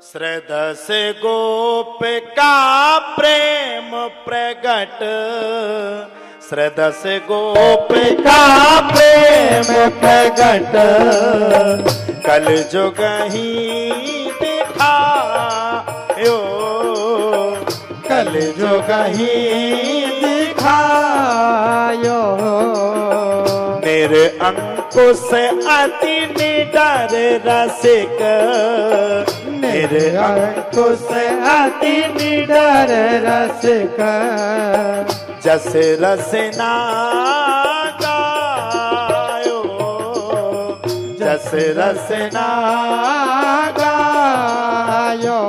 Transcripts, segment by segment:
श्रदस गोप का प्रेम प्रगट, श्रदस गोप का प्रेम प्रगट, कल जुग ही दिखायो, कल जुग ही दिखायो। मेरे अंकुश अति निडर रसिक, मेरे अंकुश अति निडर रसिक, जस रसना गायो, जस रसना गायो।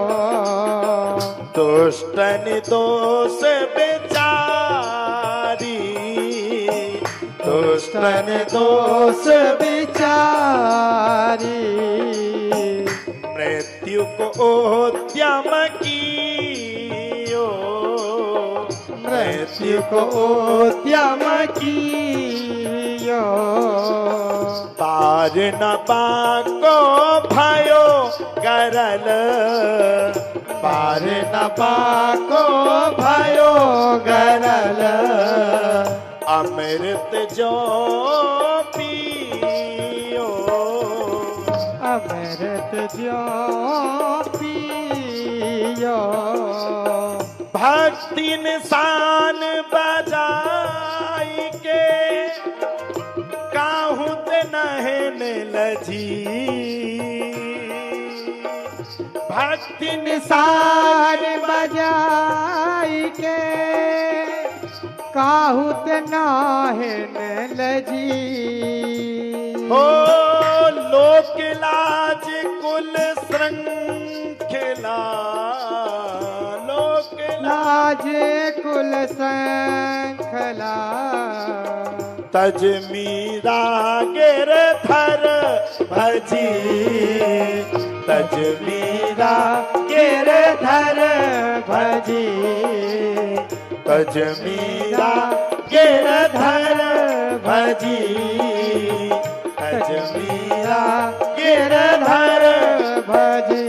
दुष्ट निर्दोष बिचारी, दुष्ट निर्दोष बिचारी, मृत्यु को उद्यम कियो, मृत्यु को उद्यम कियो। पार न पाको भयो गरल, पार न पाको भयो गरल, अमृत जो पियो, अमृत जो पियो। भक्ति निशान बजाई के काहू ते नहन लजी, भक्ति निशान बजाई के काहू ते नहन लजी। हो लोक लाज कुल श्रृंखला, लोक लाज कुल श्रृंखला, तज मीरा गिरधर भजी, तज मीरा गिरधर भजी, तज मीरा गिरधर भजी, तज मीरा गिरधर भजी।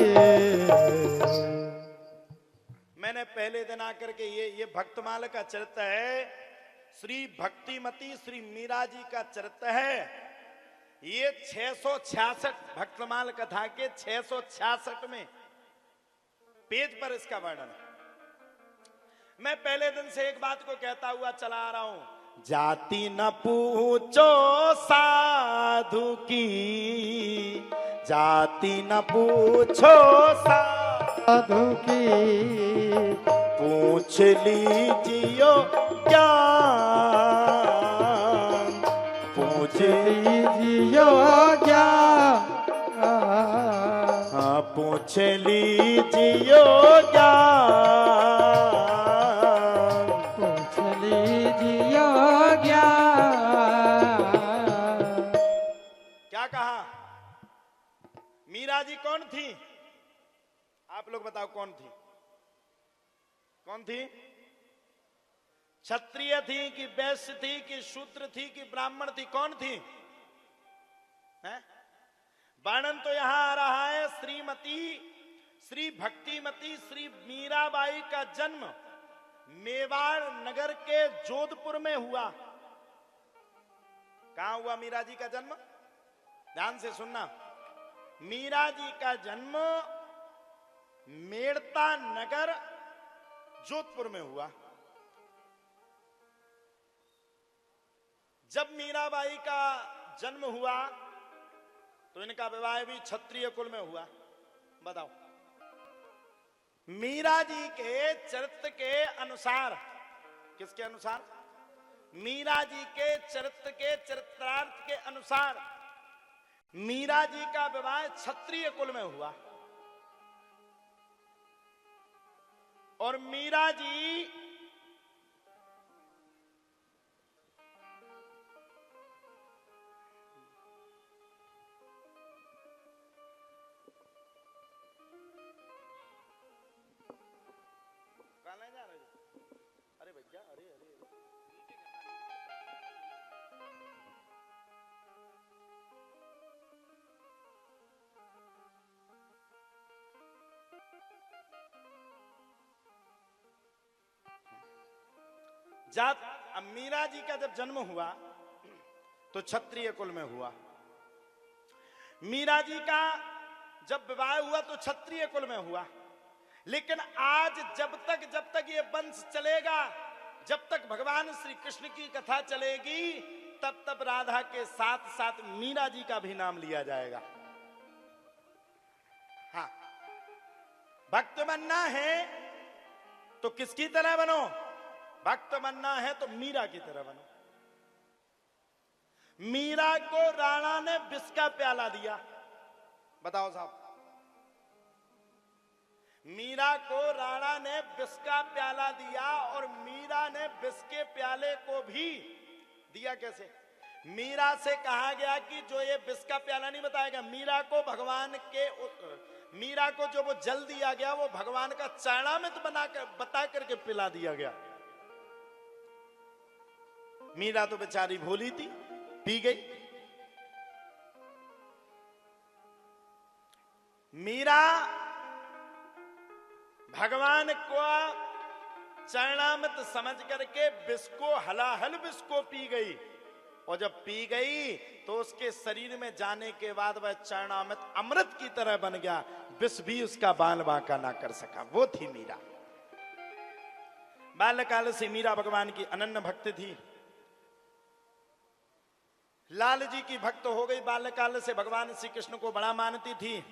मैंने पहले दिन आकर के ये भक्तमाल का चरित्र है, श्री भक्तिमती श्री मीरा जी का चरित्र है। ये 666 भक्तमाल कथा के 666 में पेज पर इसका वर्णन है। मैं पहले दिन से एक बात को कहता हुआ चला आ रहा हूं, जाति न पूछो साधु की, जाति न पूछो साधु की, पूछ लीजियो ज्ञान, पूछ लीजियो ज्ञान, हाँ पूछ लीजियो ज्ञान, पूछ लीजियो ज्ञान। क्या कहा? मीरा जी कौन थी? आप लोग बताओ कौन थी? कौन थी? क्षत्रिय थी कि वैश्य थी कि शूद्र थी कि ब्राह्मण थी? कौन थी? है? वर्णन तो यहां आ रहा है, श्रीमती श्री भक्तिमती श्री मीराबाई का जन्म मेवाड़ नगर के जोधपुर में हुआ। कहां हुआ मीरा जी का जन्म? ध्यान से सुनना। मीरा जी का जन्म मेड़ता नगर जोधपुर में हुआ। जब मीराबाई का जन्म हुआ तो इनका विवाह भी क्षत्रिय कुल में हुआ। बताओ, मीरा जी के चरित्र के अनुसार, किसके अनुसार? मीरा जी के चरित्र के चरित्रार्थ के अनुसार मीरा जी का विवाह क्षत्रिय कुल में हुआ। और मीरा जी जा रहे? अरे भैया, अरे अरे जात अब मीरा जी का जब जन्म हुआ तो क्षत्रिय कुल में हुआ। मीरा जी का जब विवाह हुआ तो क्षत्रिय कुल में हुआ। लेकिन आज जब तक ये वंश चलेगा, जब तक भगवान श्री कृष्ण की कथा चलेगी, तब राधा के साथ साथ मीरा जी का भी नाम लिया जाएगा। हाँ, भक्त बनना है तो किसकी तरह बनो? भक्त बनना है तो मीरा की तरह बनो। मीरा को राणा ने विष का प्याला दिया, बताओ साहब। मीरा को राणा ने विष का प्याला दिया और मीरा ने विष के प्याले को भी दिया कैसे? मीरा से कहा गया कि जो ये विष का प्याला नहीं बताएगा, मीरा को भगवान के, मीरा को जो वो जल दिया गया वो भगवान का चरणामृत बता करके पिला दिया गया। मीरा तो बेचारी भोली थी, पी गई। मीरा भगवान को चरणामृत समझ करके विष को, हलाहल विष को पी गई। और जब पी गई तो उसके शरीर में जाने के बाद वह चरणामृत अमृत की तरह बन गया, विष भी उसका बाल बांका ना कर सका। वो थी मीरा। बाल्यकाल से मीरा भगवान की अनन्य भक्त थी। लाल जी की भक्त हो गई। बाल्यकाल से भगवान श्री कृष्ण को बड़ा मानती थी।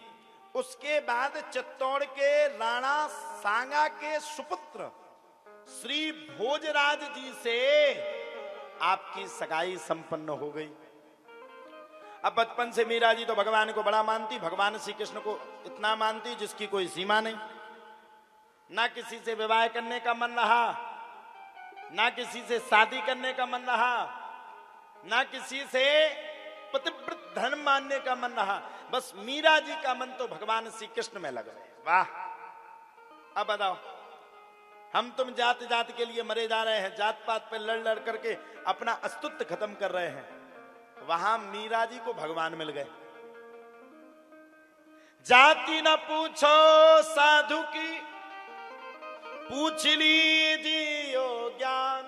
उसके बाद चित्तौड़ के राणा सांगा के सुपुत्र श्री भोजराज जी से आपकी सगाई संपन्न हो गई। अब बचपन से मीरा जी तो भगवान को बड़ा मानती, भगवान श्री कृष्ण को इतना मानती जिसकी कोई सीमा नहीं। ना किसी से विवाह करने का मन रहा, ना किसी से शादी करने का मन रहा, ना किसी से पतिव्रत धर्म मानने का मन रहा। बस मीरा जी का मन तो भगवान श्री कृष्ण में लगा है। वाह! अब बताओ, हम तुम जात जात के लिए मरे जा रहे हैं, जात पात पे लड़ लड़ करके अपना अस्तित्व खत्म कर रहे हैं। वहां मीरा जी को भगवान मिल गए। जाति न पूछो साधु की, पूछ लीजिए ज्ञान।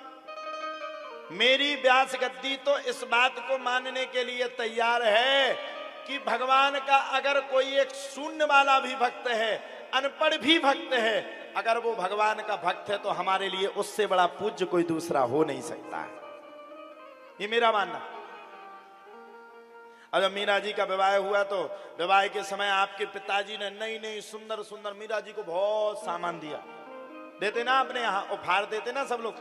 मेरी व्यास गद्दी तो इस बात को मानने के लिए तैयार है कि भगवान का अगर कोई एक शून्य वाला भी भक्त है, अनपढ़ भी भक्त है, अगर वो भगवान का भक्त है तो हमारे लिए उससे बड़ा पूज्य कोई दूसरा हो नहीं सकता है। ये मेरा मानना। अब जब मीरा जी का विवाह हुआ तो विवाह के समय आपके पिताजी ने नई नई सुंदर सुंदर मीरा जी को बहुत सामान दिया। देते ना अपने यहाँ उपहार देते ना सब लोग।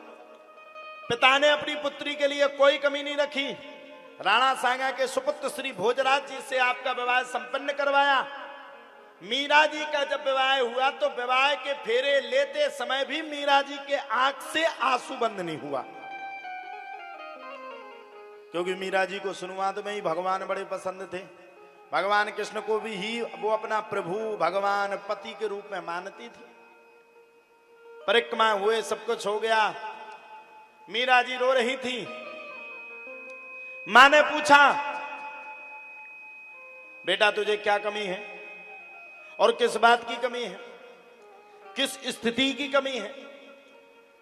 पिता ने अपनी पुत्री के लिए कोई कमी नहीं रखी। राणा सांगा के सुपुत्र श्री भोजराज जी से आपका विवाह संपन्न करवाया। मीरा जी का जब विवाह हुआ तो विवाह के फेरे लेते समय भी मीरा जी के आंख से आंसू बंद नहीं हुआ, क्योंकि मीरा जी को शुरुआत में ही भगवान बड़े पसंद थे। भगवान कृष्ण को भी ही वो अपना प्रभु, भगवान, पति के रूप में मानती थी। परिक्रमा हुए, सब कुछ हो गया, मीरा जी रो रही थी। मां ने पूछा, बेटा तुझे क्या कमी है और किस बात की कमी है, किस स्थिति की कमी है,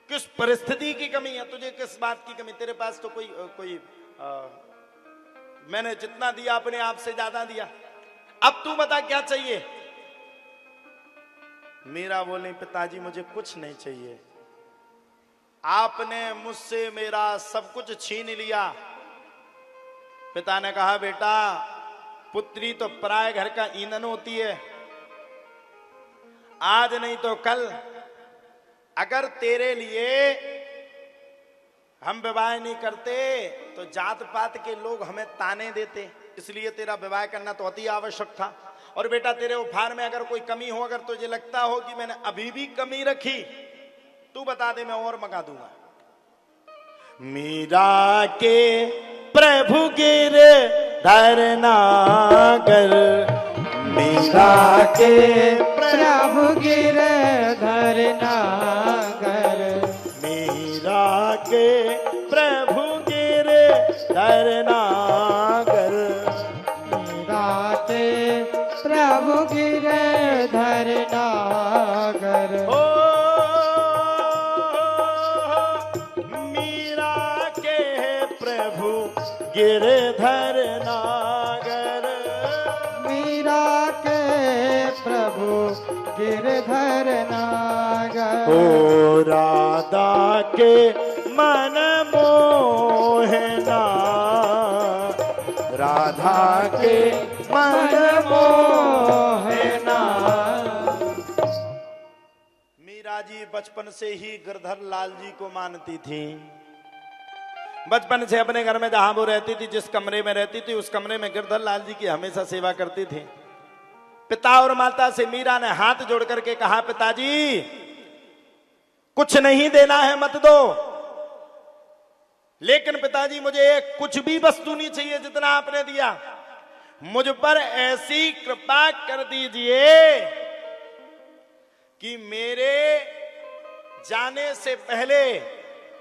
किस परिस्थिति की कमी है, तुझे किस बात की कमी? तेरे पास तो कोई मैंने जितना दिया अपने आप से ज्यादा दिया, अब तू बता क्या चाहिए? मीरा बोली, पिताजी मुझे कुछ नहीं चाहिए, आपने मुझसे मेरा सब कुछ छीन लिया। पिता ने कहा, बेटा पुत्री तो पराये घर का ईंधन होती है, आज नहीं तो कल अगर तेरे लिए हम विवाह नहीं करते तो जात पात के लोग हमें ताने देते, इसलिए तेरा विवाह करना तो अति आवश्यक था। और बेटा तेरे उपहार में अगर कोई कमी हो, अगर तुझे लगता हो कि मैंने अभी भी कमी रखी, तू बता दे, मैं और मंगा दूंगा। मीरा के प्रभु गिर धरनागर, मीरा के प्रभु गिर धरनागर, मीरा के प्रभु गिर धरनागर, मीरा के प्रभु गिर धरनागर। ओ नागर। मीरा के प्रभु गिरधर नागर। ओ राधा के मन मोहना, राधा के मन मोहना। मीरा जी बचपन से ही गिरधर लाल जी को मानती थी। बचपन से अपने घर में जहां वो रहती थी, जिस कमरे में रहती थी, उस कमरे में गिरधर लाल जी की हमेशा सेवा करती थी। पिता और माता से मीरा ने हाथ जोड़ करके कहा, पिताजी कुछ नहीं देना है मत दो, लेकिन पिताजी मुझे एक कुछ भी वस्तु नहीं चाहिए जितना आपने दिया, मुझ पर ऐसी कृपा कर दीजिए कि मेरे जाने से पहले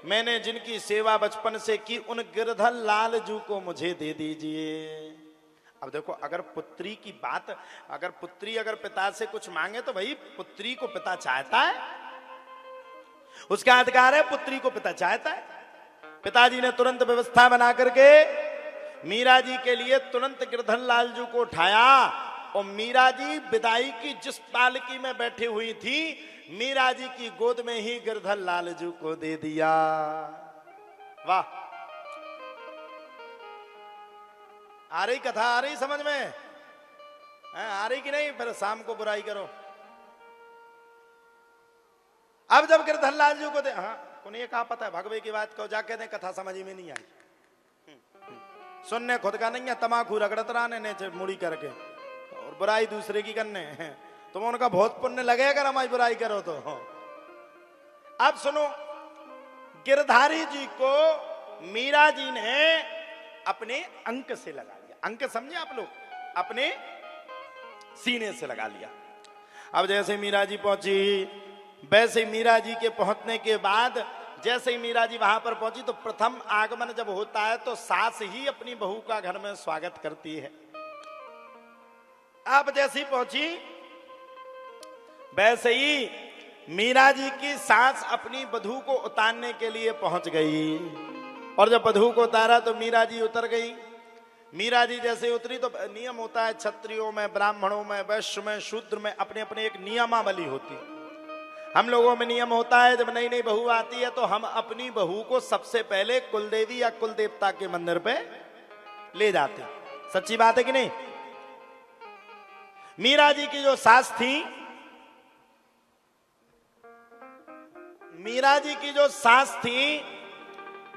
मैंने जिनकी सेवा बचपन से की उन गिरधर लाल जी को मुझे दे दीजिए। अब देखो, अगर पुत्री की बात, अगर पुत्री अगर पिता से कुछ मांगे तो भाई पुत्री को पिता चाहता है, उसका अधिकार है, पुत्री को पिता चाहता है। पिताजी ने तुरंत व्यवस्था बना करके मीरा जी के लिए तुरंत गिरधर लाल जी को उठाया और मीरा जी विदाई की जिस पालकी में बैठी हुई थी, मीरा जी की गोद में ही गिरधर लाल जी को दे दिया। वाह, आ रही कथा, आ रही समझ में? आ रही कि नहीं? फिर शाम को बुराई करो। अब जब गिरधर लाल जी को दे, हाँ उन्हें कहा पता है भगवे की बात को जाके दे, कथा समझ में नहीं आई। सुनने खुद का नहीं है, तमाकू रगड़त रहने ने मुड़ी करके और बुराई दूसरे की करने। तुम उनका बहुत पुण्य लगेगा अगर हमारी बुराई करो तो। अब सुनो, गिरधारी जी को मीरा जी ने अपने अंक से लगा लिया। अंक समझे आप लोग? अपने सीने से लगा लिया। अब जैसे मीरा जी पहुंची, वैसे मीरा जी के पहुंचने के बाद जैसे ही मीरा जी वहां पर पहुंची तो प्रथम आगमन जब होता है तो सास ही अपनी बहू का घर में स्वागत करती है। अब जैसी पहुंची वैसे ही मीरा जी की सास अपनी बधू को उतारने के लिए पहुंच गई और जब बधू को उतारा तो मीरा जी उतर गई। मीरा जी जैसे उतरी तो नियम होता है क्षत्रियों में, ब्राह्मणों में, वैश्य में, शूद्र में अपने अपने एक नियमावली होती। हम लोगों में नियम होता है जब नई नई बहू आती है तो हम अपनी बहू को सबसे पहले कुलदेवी या कुल देवता के मंदिर पे ले जाते। सच्ची बात है कि नहीं? मीरा जी की जो सास थी, मीरा जी की जो सास थी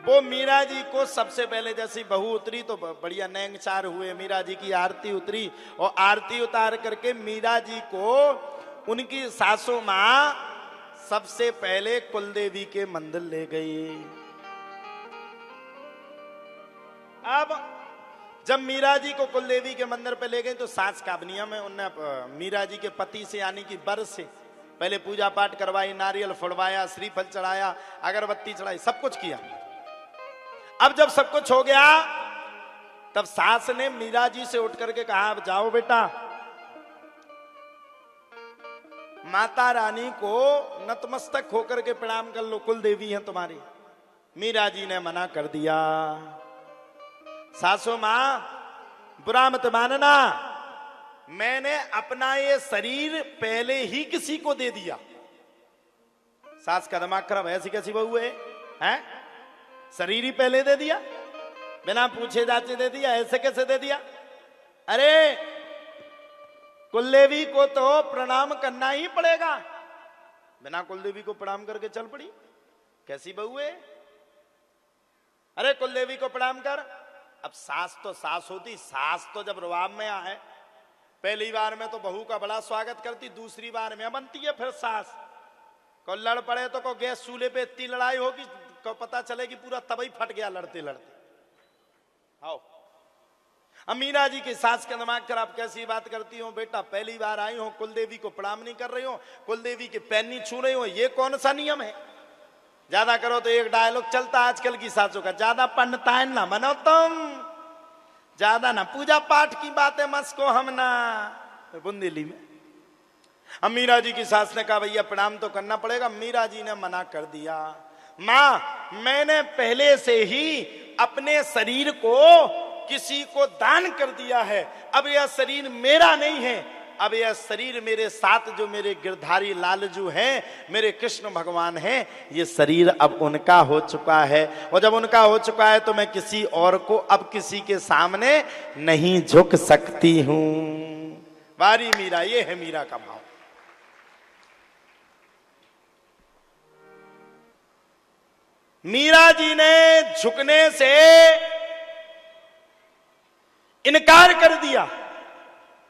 वो मीरा जी को सबसे पहले जैसी बहू उतरी तो बढ़िया नैंगचार हुए, मीरा जी की आरती उतरी और आरती उतार करके मीरा जी को उनकी सासू मां सबसे पहले कुलदेवी के मंदिर ले गई। अब जब मीरा जी को कुलदेवी के मंदिर पे ले गई तो सास का नियम है, उनने मीरा जी के पति से यानी कि बर से पहले पूजा पाठ करवाई, नारियल फुड़वाया, श्रीफल चढ़ाया, अगरबत्ती चढ़ाई, सब कुछ किया। अब जब सब कुछ हो गया तब सास ने मीरा जी से उठ करके कहा, अब जाओ बेटा, माता रानी को नतमस्तक होकर के प्रणाम कर लो, कुल देवी है तुम्हारी। मीरा जी ने मना कर दिया। सासू मां बुरा मत मानना, मैंने अपना ये शरीर पहले ही किसी को दे दिया। सास का दिमाग खराब, ऐसी कैसी बहू है? हैं? शरीर ही पहले दे दिया, बिना पूछे जाचे दे दिया, ऐसे कैसे दे दिया? अरे कुलदेवी को तो प्रणाम करना ही पड़ेगा, बिना कुलदेवी को प्रणाम करके चल पड़ी, कैसी बहू है? अरे कुलदेवी को प्रणाम कर। अब सास तो सास होती, सास तो जब रुआब में आए, पहली बार में तो बहू का बड़ा स्वागत करती, दूसरी बार में बनती है फिर सास को लड़ पड़े तो को गैस चूल्हे पे इतनी लड़ाई होगी को पता चलेगी पूरा तबई फट गया लड़ते लड़ते। आओ, मीरा जी की सास के दिमाग कर, आप कैसी बात करती हो बेटा, पहली बार आई हो, कुलदेवी को प्रणाम नहीं कर रही हो, कुलदेवी के पैर नहीं छू रही हो, ये कौन सा नियम है? ज्यादा करो तो एक डायलॉग चलता आजकल की सासों का, ज्यादा पंडिताइन ना मनो तुम, ज्यादा ना पूजा पाठ की बातें मस्को हम ना। बुंदेली में अब मीरा जी की सास ने कहा भैया प्रणाम तो करना पड़ेगा। मीरा जी ने मना कर दिया, मां मैंने पहले से ही अपने शरीर को किसी को दान कर दिया है। अब यह शरीर मेरा नहीं है, अब यह शरीर मेरे साथ जो मेरे गिरधारी लालजू हैं, मेरे कृष्ण भगवान हैं, ये शरीर अब उनका हो चुका है। और जब उनका हो चुका है तो मैं किसी और को अब किसी के सामने नहीं झुक सकती हूं। बारी मीरा, ये है मीरा का भाव। मीरा जी ने झुकने से इनकार कर दिया।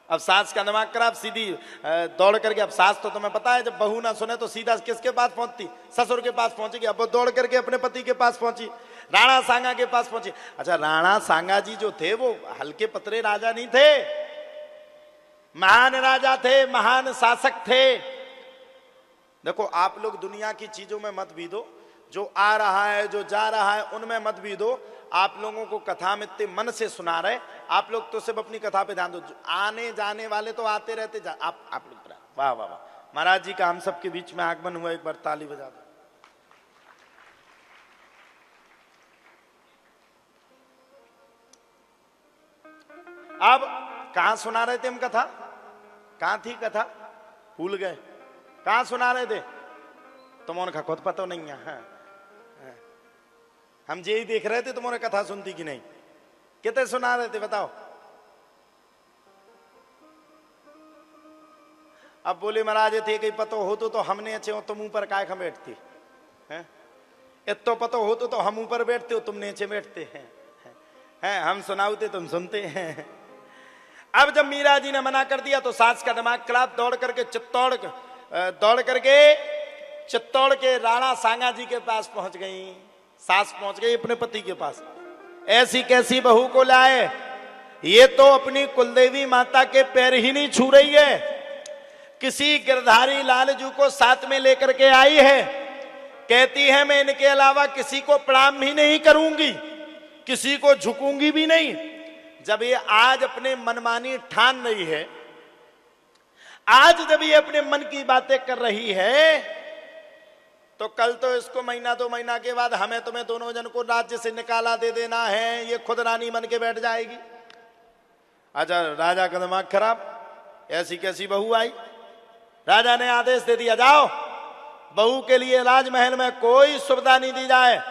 अब सास का दिमाग खराब, सीधी दौड़ करके, अब सास तो तुम्हें पता है जब बहू ना सुने तो सीधा किसके पास पहुंचती, ससुर के पास पहुंचेगी। अब वो दौड़ करके अपने पति के पास पहुंची, राणा सांगा के पास पहुंची। अच्छा, राणा सांगा जी जो थे वो हल्के पतरे राजा नहीं थे, महान राजा थे, महान शासक थे। देखो, आप लोग दुनिया की चीजों में मत बीदो, जो आ रहा है जो जा रहा है उनमें मत बीदो। आप लोगों को कथा में इतने मन से सुना रहे, आप लोग तो सिर्फ अपनी कथा पे ध्यान दो। आने जाने वाले तो आते रहते, आप लोग वाह वाह वाह। महाराज जी का हम सबके बीच में आगमन हुआ, एक बार ताली बजा दो। अब कहां सुना रहे थे हम कथा? कहां थी कथा? भूल गए। कहां सुना रहे थे? तुमने खुद पता नहीं है। हम यही देख रहे थे तुम्हारे कथा सुनती कि नहीं, कितने सुना रहे थे बताओ। अब बोले महाराज थे कहीं पतो हो तो हमने अच्छे हो, तुम ऊपर काय खा बैठती हैं? इतो पतो हो तो हम ऊपर बैठते हो, तुम नीचे बैठते हैं। हम सुनाते तुम सुनते हैं। अब जब मीरा जी ने मना कर दिया तो सास का दिमाग खराब, दौड़ करके चित्तौड़ के राणा सांगा जी के पास पहुंच गई। सास पहुंच गई अपने पति के पास। ऐसी कैसी बहू को लाए, ये तो अपनी कुलदेवी माता के पैर ही नहीं छू रही है, किसी गिरधारी लालजू को साथ में लेकर के आई है। कहती है मैं इनके अलावा किसी को प्रणाम भी नहीं करूंगी, किसी को झुकूंगी भी नहीं। जब ये आज अपने मनमानी ठान रही है, आज जब ये अपने मन की बातें कर रही है, तो कल तो इसको महीना 2 महीना के बाद हमें तुम्हें दोनों जन को राज्य से निकाला दे देना है, ये खुद रानी बन के बैठ जाएगी। अच्छा, राजा का दिमाग खराब, ऐसी कैसी बहू आई। राजा ने आदेश दे दिया, जाओ बहू के लिए राजमहल में कोई सुविधा नहीं दी जाए।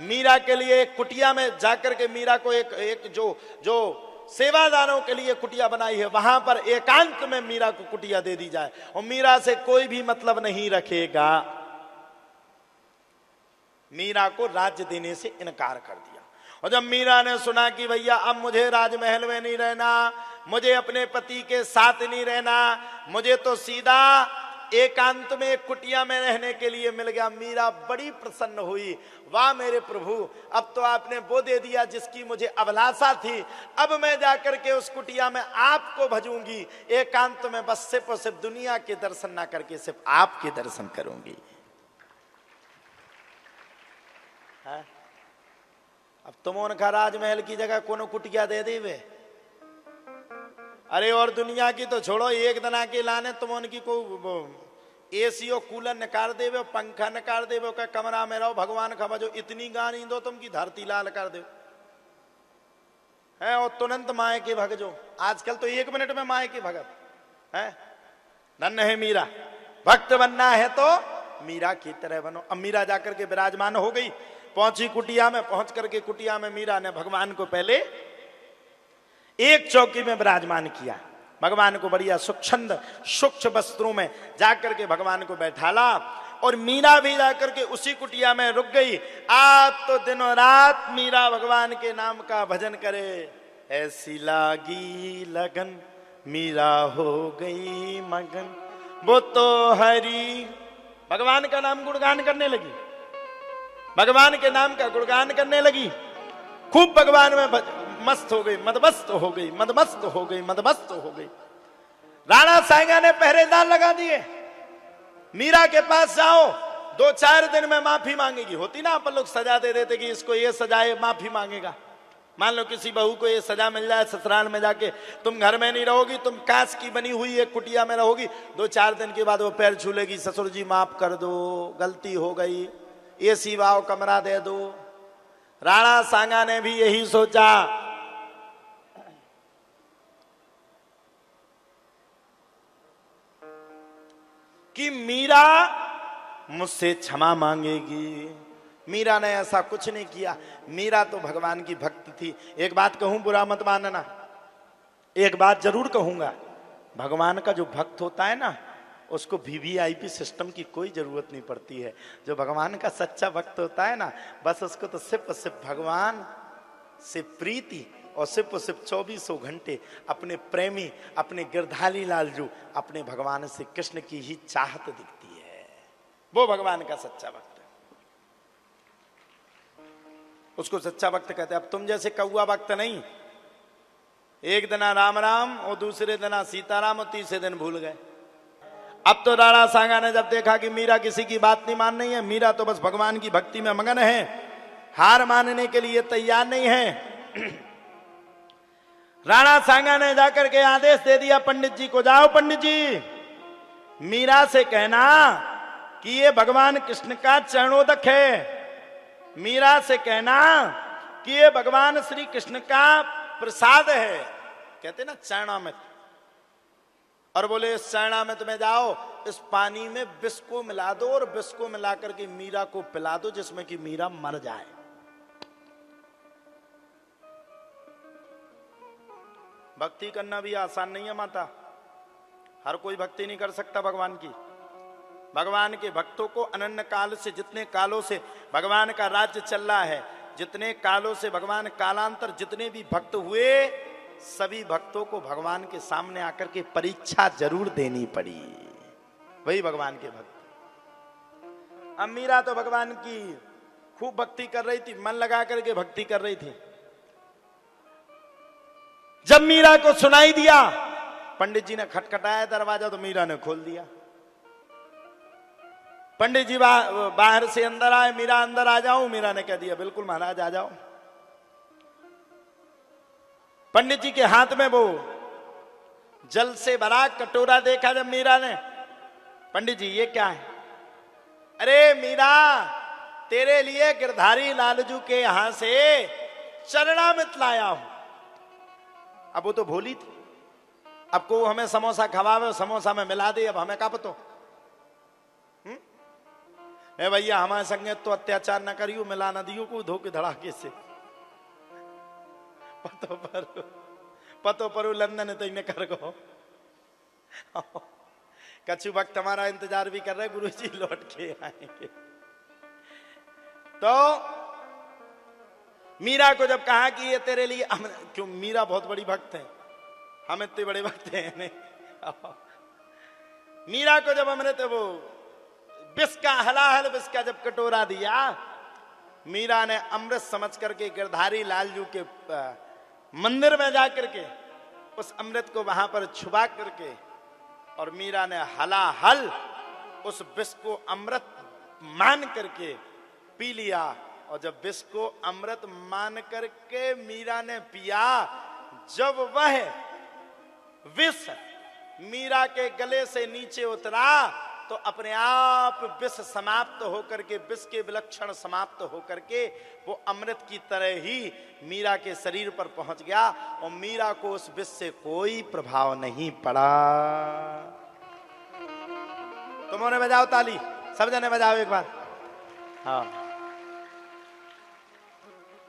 मीरा के लिए एक कुटिया में जाकर के मीरा को एक जो सेवादारों के लिए कुटिया बनाई है, वहां पर एकांत में मीरा को कुटिया दे दी जाए और मीरा से कोई भी मतलब नहीं रखेगा। मीरा को राज्य देने से इनकार कर दिया। और जब मीरा ने सुना कि भैया अब मुझे राजमहल में नहीं रहना, मुझे अपने पति के साथ नहीं रहना, मुझे तो सीधा एकांत में एक कुटिया में रहने के लिए मिल गया, मीरा बड़ी प्रसन्न हुई। वाह मेरे प्रभु, अब तो आपने वो दे दिया जिसकी मुझे अभिलाषा थी। अब मैं जाकर के उस कुटिया में आपको भजूंगी, एकांत में बस सिर्फ और सिर्फ दुनिया के दर्शन ना करके सिर्फ आपके दर्शन करूंगी। अब तुम उनका राजमहल की जगह कोनो कुटिया दे देवे। अरे और दुनिया की तो छोड़ो, एक दिन आके लाने तुम उनकी को एसी और कूलर निकाल देवे, पंखा निकाल देवे, का कमरा में रहो, भगवान का भजो, इतनी गानी दो तुम की धरती लाल कर दो है। और तुरंत माए के भगजो। आजकल तो 1 मिनट में माए के भगत है। धन्य है मीरा, भक्त बनना है तो मीरा की तरह बनो। अब मीरा जाकर के विराजमान हो गई, पहुंची कुटिया में। पहुंच करके कुटिया में मीरा ने भगवान को पहले एक चौकी में विराजमान किया। भगवान को बढ़िया सूक्ष्म वस्त्रों में जाकर के भगवान को बैठाला और मीरा भी जाकर के उसी कुटिया में रुक गई। आज तो दिनों रात मीरा भगवान के नाम का भजन करे। ऐसी लागी लगन मीरा हो गई मगन, वो तो हरी। भगवान का नाम गुणगान करने लगी, भगवान के नाम का गुणगान करने लगी। खूब भगवान में मस्त हो गई, मदमस्त हो गई, मदमस्त हो गई, मदमस्त हो गई। राणा सांगा ने पहरेदार लगा दिए। मीरा के पास जाओ, 2-4 दिन में माफी मांगेगी। होती ना अपन लोग सजा दे देते कि इसको ये सजाए, माफी मांगेगा। मान लो किसी बहू को ये सजा मिल जाए, ससुराल में जाके तुम घर में नहीं रहोगी, तुम कांच की बनी हुई एक कुटिया में रहोगी। 2-4 दिन के बाद वो पैर छू लेगी, ससुर जी माफ कर दो, गलती हो गई, एसी वाओ कमरा दे दो। राणा सांगा ने भी यही सोचा, कि मीरा मुझसे क्षमा मांगेगी। मीरा ने ऐसा कुछ नहीं किया। मीरा तो भगवान की भक्त थी। एक बात कहूं, बुरा मत मानना, एक बात जरूर कहूंगा, भगवान का जो भक्त होता है ना, उसको वीवीआईपी सिस्टम की कोई जरूरत नहीं पड़ती है। जो भगवान का सच्चा भक्त होता है ना, बस उसको तो सिर्फ भगवान से प्रीति और सिर्फ 24 घंटे अपने प्रेमी, अपने गिरधारी लालजू, अपने भगवान से कृष्ण की ही चाहत दिखती है। वो भगवान का सच्चा भक्त है, उसको सच्चा भक्त कहते हैं। अब तुम जैसे कौआ भक्त नहीं, एक दिन राम राम और दूसरे दिन सीताराम और तीसरे दिन भूल गए। अब तो राणा सांगा ने जब देखा कि मीरा किसी की बात नहीं मान रही है, मीरा तो बस भगवान की भक्ति में मगन है, हार मानने के लिए तैयार नहीं है, राणा सांगा ने जाकर के आदेश दे दिया पंडित जी को, जाओ पंडित जी, मीरा से कहना कि ये भगवान कृष्ण का चरणोदक है। मीरा से कहना कि ये भगवान श्री कृष्ण का प्रसाद है, कहते ना चरणामृत। और बोले इस चरणामृत में जाओ, इस पानी में विष को मिला दो और विष को मिला करके मीरा को पिला दो, जिसमें कि मीरा मर जाए। भक्ति करना भी आसान नहीं है माता, हर कोई भक्ति नहीं कर सकता भगवान की। भगवान के भक्तों को अनन्य काल से, जितने कालों से भगवान का राज्य चल रहा है, जितने कालों से भगवान कालांतर जितने भी भक्त हुए, सभी भक्तों को भगवान के सामने आकर के परीक्षा जरूर देनी पड़ी। वही भगवान के भक्त। अब मीरा तो भगवान की खूब भक्ति कर रही थी, मन लगा करके भक्ति कर रही थी। जब मीरा को सुनाई दिया, पंडित जी ने खटखटाया दरवाजा, तो मीरा ने खोल दिया। पंडित जी बाहर से अंदर आए, मीरा अंदर आ जाऊं? मीरा ने कह दिया बिल्कुल महाराज आ जाओ। पंडित जी के हाथ में वो जल से भरा कटोरा देखा जब मीरा ने, पंडित जी ये क्या है? अरे मीरा, तेरे लिए गिरधारी लालजू के यहां से चरणामृत लाया हूं। अब वो तो भोली थी, अब को हमें समोसा खवावे, समोसा में मिला दे, अब हमें क्या पतो? भैया हमारे संगे तो अत्याचार न करियो, मिला न दियो को धोखे धड़ाके से। पतो परो लंदन तो इन्हें कर गो। कछु वक्त हमारा इंतजार भी कर रहे, गुरुजी लौट के आएंगे। तो मीरा को जब कहा कि ये तेरे लिए, क्यों मीरा बहुत बड़ी भक्त है, हम इतने बड़े भक्त हैं नहीं। मीरा को जब अमृत वो विष का हलाहल विष का जब कटोरा दिया, मीरा ने अमृत समझ करके गिरधारी लालजू के मंदिर में जाकर के उस अमृत को वहां पर छुपा करके, और मीरा ने हलाहल उस विष को अमृत मान करके पी लिया। और जब विष को अमृत मान करके मीरा ने पिया, जब वह विष मीरा के गले से नीचे उतरा, तो अपने आप विष समाप्त होकर के, विष के विलक्षण समाप्त होकर के वो अमृत की तरह ही मीरा के शरीर पर पहुंच गया, और मीरा को उस विष से कोई प्रभाव नहीं पड़ा। तुमने बजाओ ताली, सब जने बजाओ एक बार। हाँ,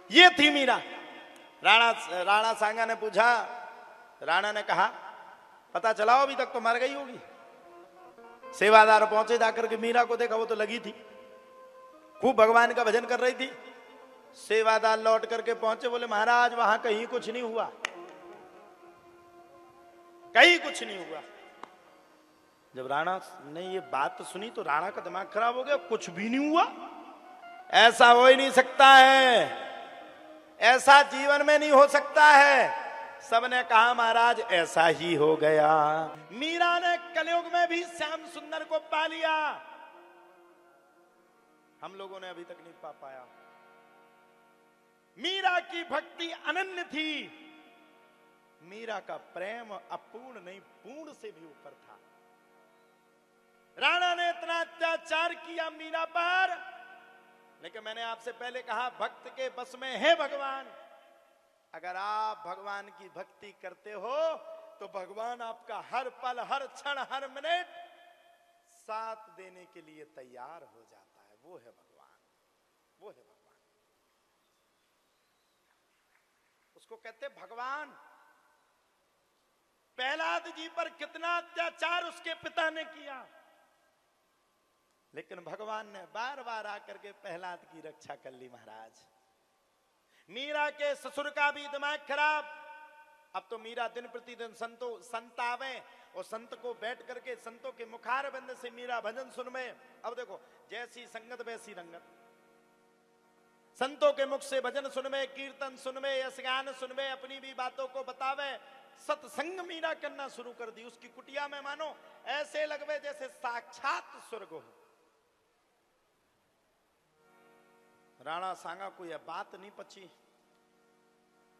ये थी मीरा। राणा सांगा ने पूछा, राणा ने कहा पता चलाओ अभी तक तो मर गई होगी। सेवादार पहुंचे, जाकर के मीरा को देखा, वो तो लगी थी, खूब भगवान का भजन कर रही थी। सेवादार लौट करके पहुंचे, बोले महाराज वहां कहीं कुछ नहीं हुआ, कहीं कुछ नहीं हुआ। जब राणा ने ये बात सुनी तो राणा का दिमाग खराब हो गया, कुछ भी नहीं हुआ, ऐसा हो ही नहीं सकता है, ऐसा जीवन में नहीं हो सकता है। सबने कहा महाराज ऐसा ही हो गया। मीरा ने कलयुग में भी श्याम सुंदर को पा लिया, हम लोगों ने अभी तक नहीं पा पाया। मीरा की भक्ति अनन्य थी, मीरा का प्रेम अपूर्ण नहीं पूर्ण से भी ऊपर था। राणा ने इतना अत्याचार किया मीरा पर, लेकिन मैंने आपसे पहले कहा भक्त के बस में है भगवान। अगर आप भगवान की भक्ति करते हो तो भगवान आपका हर पल, हर क्षण, हर मिनट साथ देने के लिए तैयार हो जाता है। वो है भगवान, वो है भगवान। उसको कहते भगवान। प्रहलाद जी पर कितना अत्याचार उसके पिता ने किया, लेकिन भगवान ने बार बार आकर के प्रहलाद की रक्षा कर ली। महाराज मीरा के ससुर का भी दिमाग खराब। अब तो मीरा दिन प्रतिदिन संत आवे और संत को बैठ करके संतों के मुखार बंद से मीरा भजन सुनवे। अब देखो जैसी संगत वैसी रंगत। संतों के मुख से भजन सुनवे, कीर्तन सुनवे, यश गान सुनवे, अपनी भी बातों को बतावे। सत्संग मीरा करना शुरू कर दी। उसकी कुटिया में मानो ऐसे लगवे जैसे साक्षात स्वर्ग हो। राणा सांगा को यह बात नहीं पची।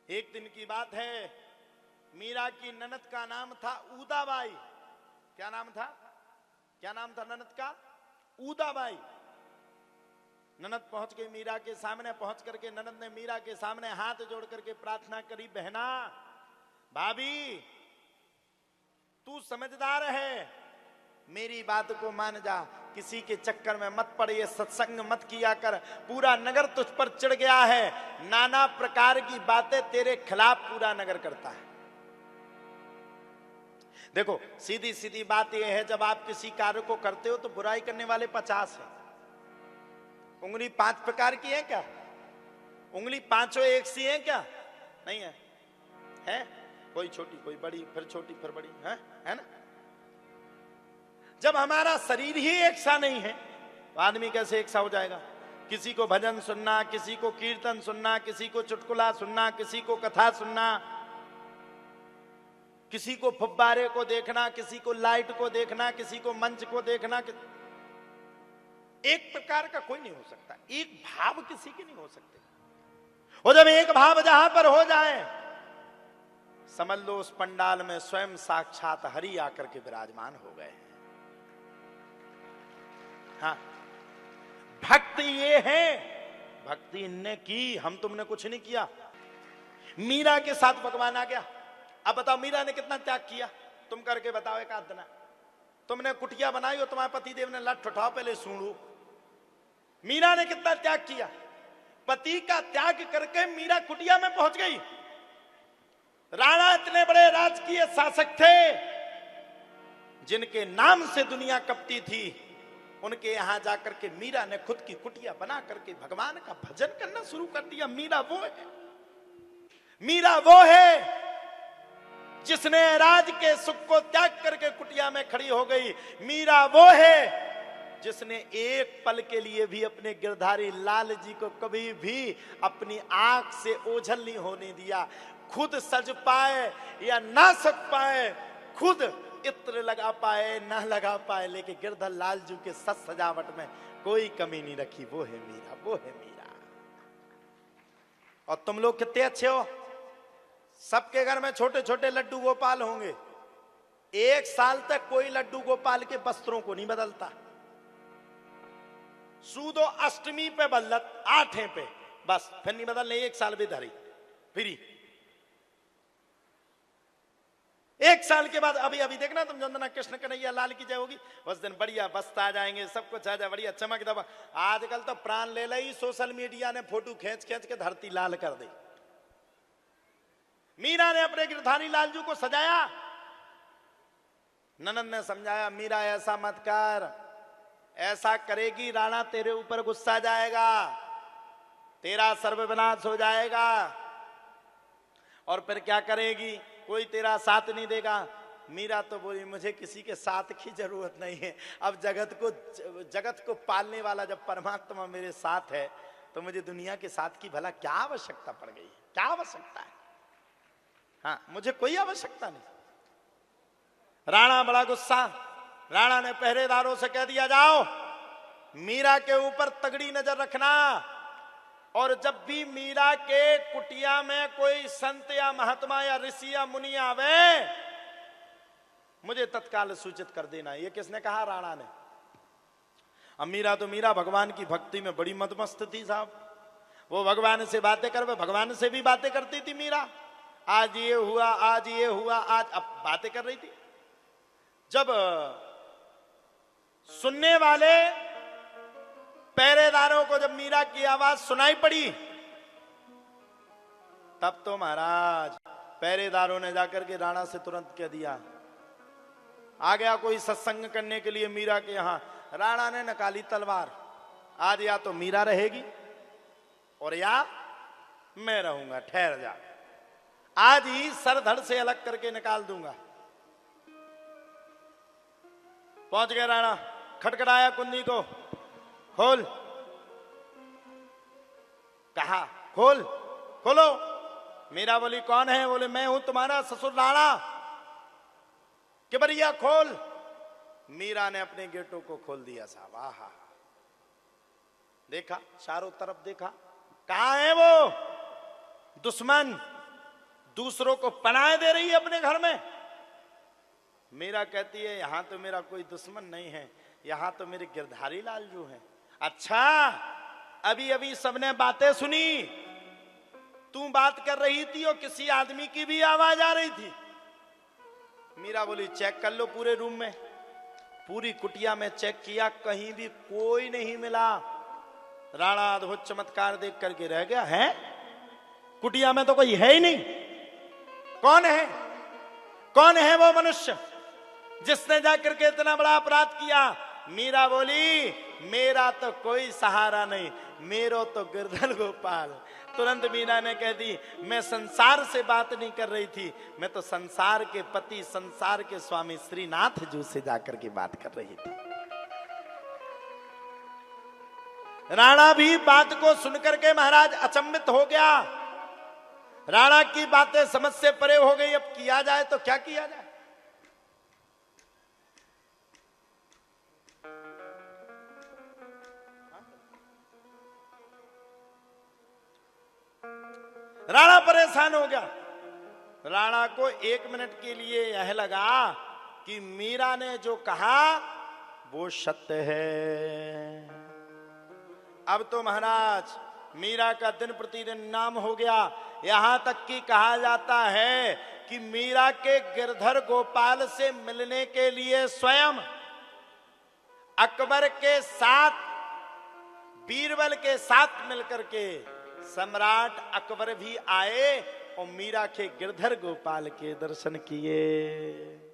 एक दिन की बात है, मीरा की ननद का नाम था उदाबाई। क्या नाम था? क्या नाम था ननद का? उदाबाई। ननद पहुंच गई मीरा के सामने। पहुंच करके ननद ने मीरा के सामने हाथ जोड़ करके प्रार्थना करी, बहना, भाभी, तू समझदार है, मेरी बात को मान जा, किसी के चक्कर में मत पड़, ये सत्संग मत किया कर, पूरा नगर तुझ पर चिढ़ गया है, नाना प्रकार की बातें तेरे खिलाफ पूरा नगर करता है। देखो सीधी सीधी बात यह है, जब आप किसी कार्य को करते हो तो बुराई करने वाले 50 हैं। उंगली 5 प्रकार की है क्या? उंगली पांचों एक सी है क्या? नहीं है, है कोई छोटी कोई बड़ी, फिर छोटी फिर बड़ी, है ना? जब हमारा शरीर ही एक सा नहीं है तो आदमी कैसे एक सा हो जाएगा? किसी को भजन सुनना, किसी को कीर्तन सुनना, किसी को चुटकुला सुनना, किसी को कथा सुनना, किसी को फुब्बारे को देखना, किसी को लाइट को देखना, किसी को मंच को देखना। एक प्रकार का कोई नहीं हो सकता, एक भाव किसी के नहीं हो सकते। और जब एक भाव जहां पर हो जाए, समझ लो उस पंडाल में स्वयं साक्षात हरि आकर के विराजमान हो गए हैं। हाँ, भक्ति ये है, भक्ति इनने की, हम तुमने कुछ नहीं किया। मीरा के साथ भगवान आ गया। अब बताओ मीरा ने कितना त्याग किया? तुम करके बताओ एक आध दिन। तुमने कुटिया बनाई हो, तुम्हारे पति देव ने लठ उठाओ पहले सुनू। मीरा ने कितना त्याग किया? पति का त्याग करके मीरा कुटिया में पहुंच गई। राणा इतने बड़े राजकीय शासक थे, जिनके नाम से दुनिया कपती थी, उनके यहां जाकर के मीरा ने खुद की कुटिया बना करके भगवान का भजन करना शुरू कर दिया। मीरा वो है, मीरा वो है जिसने राज के सुख को त्याग करके कुटिया में खड़ी हो गई। मीरा वो है जिसने एक पल के लिए भी अपने गिरधारी लाल जी को कभी भी अपनी आंख से ओझल नहीं होने दिया। खुद सज पाए या ना सज पाए, खुद इत्र लगा पाए ना लगा पाए, लेकिन गिरधर लाल जी के सज सजावट में कोई कमी नहीं रखी। वो है मीरा, वो है मीरा। और तुम लोग कितने अच्छे हो, सबके घर में छोटे छोटे लड्डू गोपाल होंगे। 1 साल तक कोई लड्डू गोपाल के वस्त्रों को नहीं बदलता। सूदो अष्टमी पे बदलत, 8 पे बस, फिर नहीं बदलने। 1 साल भी धरी फ्री। 1 साल के बाद अभी अभी देखना तुम, जंदना कृष्ण कन्हैया लाल की जय होगी, उस दिन बढ़िया बस्ता आ जाएंगे, सब कुछ आ जाए, बढ़िया चमक दबा। आजकल तो प्राण ले ली, सोशल मीडिया ने फोटो खींच खींच के धरती लाल कर दी। मीरा ने अपने गिरधारी लालजू को सजाया। ननद ने समझाया, मीरा ऐसा मत कर, ऐसा करेगी राणा तेरे ऊपर गुस्सा जाएगा, तेरा सर्वविनाश हो जाएगा। और फिर क्या करेगी? कोई तेरा साथ नहीं देगा। मीरा तो बोली, मुझे किसी के साथ की जरूरत नहीं है। अब जगत को पालने वाला जब परमात्मा मेरे साथ है, तो मुझे दुनिया के साथ की भला क्या आवश्यकता पड़ गई? क्या आवश्यकता है? हाँ, मुझे कोई आवश्यकता नहीं। राणा बड़ा गुस्सा। राणा ने पहरेदारों से कह दिया, जाओ मीरा के ऊपर तगड़ी नजर रखना, और जब भी मीरा के कुटिया में कोई संत या महात्मा या ऋषि या मुनि आवे, मुझे तत्काल सूचित कर देना। ये किसने कहा? राणा ने। अब मीरा तो मीरा भगवान की भक्ति में बड़ी मदमस्त थी साहब। वो भगवान से बातें कर, भगवान से भी बातें करती थी मीरा। आज ये हुआ, आज ये हुआ, आज अब बातें कर रही थी। जब सुनने वाले पहरेदारों को जब मीरा की आवाज सुनाई पड़ी, तब तो महाराज पहरेदारों ने जाकर के राणा से तुरंत कह दिया, आ गया कोई सत्संग करने के लिए मीरा के यहां। राणा ने निकाली तलवार, आज या तो मीरा रहेगी और या मैं रहूंगा, ठहर जा, आज ही सर धड़ से अलग करके निकाल दूंगा। पहुंच गया राणा, खटखटाया कुंदी को, खोल। कहा खोल, खोलो। मीरा बोली कौन है? बोले मैं हूं तुम्हारा ससुर राणा, कि भैया खोल। मीरा ने अपने गेटों को खोल दिया साहब। आहा, देखा चारों तरफ, देखा कहां है वो दुश्मन, दूसरों को पनाह दे रही है अपने घर में। मीरा कहती है यहां तो मेरा कोई दुश्मन नहीं है, यहां तो मेरे गिरधारी लाल जो है। अच्छा, अभी अभी सबने बातें सुनी, तू बात कर रही थी और किसी आदमी की भी आवाज आ रही थी। मीरा बोली चेक कर लो पूरे रूम में। पूरी कुटिया में चेक किया, कहीं भी कोई नहीं मिला। राणा अद्भुत चमत्कार देख करके रह गया, है कुटिया में तो कोई है ही नहीं। कौन है, कौन है वो मनुष्य जिसने जाकर के इतना बड़ा अपराध किया? मीरा बोली मेरा तो कोई सहारा नहीं, मेरो तो गिरधर गोपाल। तुरंत मीरा ने कह दी मैं संसार से बात नहीं कर रही थी, मैं तो संसार के पति, संसार के स्वामी श्रीनाथ जी से जाकर के बात कर रही थी। राणा भी बात को सुनकर के महाराज अचंभित हो गया। राणा की बातें समझ से परे हो गई। अब किया जाए तो क्या किया जाए? राणा परेशान हो गया। राणा को 1 मिनट के लिए यह लगा कि मीरा ने जो कहा वो सत्य है। अब तो महाराज मीरा का दिन प्रतिदिन नाम हो गया। यहां तक कि कहा जाता है कि मीरा के गिरधर गोपाल से मिलने के लिए स्वयं अकबर के साथ, बीरबल के साथ मिलकर के सम्राट अकबर भी आए और मीरा के गिरधर गोपाल के दर्शन किए।